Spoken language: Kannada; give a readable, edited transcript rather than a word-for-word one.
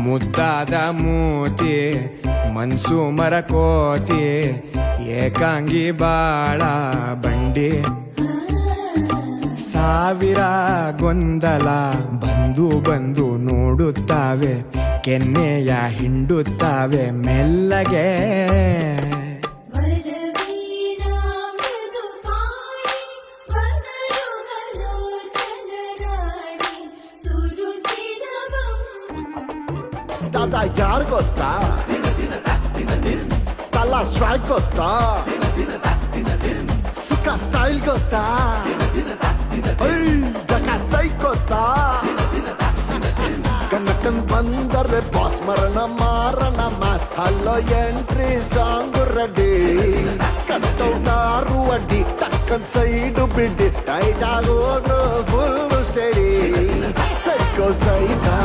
ಮುದ್ದಾದ ಮೂತಿ ಮನ್ಸು ಮರಕೋತಿ ಏಕಾಂಗಿ ಬಾಳ ಬಂಡಿ ಸಾವಿರ ಗೊಂದಲ ಬಂದು ಬಂದು ನೋಡುತ್ತಾವೆ ಕೆನ್ನೆಯ ಹಿಂಡುತ್ತಾವೆ ಮೆಲ್ಲಗೆ ದಾದ ಯಾರ್ ಗೊತ್ತಾ ತಲ ಸ್ಟ್ರೈಕ್ ಗೊತ್ತಾ ಸುಖ ಸ್ಟೈಲ್ ಗೊತ್ತಾ ಜಗ ಸೈ ಗೊತ್ತಾ ಕನಕನ್ ಬಂದರೆ ಬಾಸ್ ಮರಣ ಮಾರಣ ಮಸಾಲೋ ಎಂಟ್ರಿ ಸಾಂಗು ರೆಡಿ ಕಟ್ಟೌಟಾರು ಅಡ್ಡಿ ಟಕ್ಕನ್ ಸೈಡು ಬಿಡ್ಡಿ ಟೈಟ್ ಆಗೋದ್ರು ಫುಲ್ ಸ್ಟಡಿ ಸೈಕೋ ಸೈಕಾ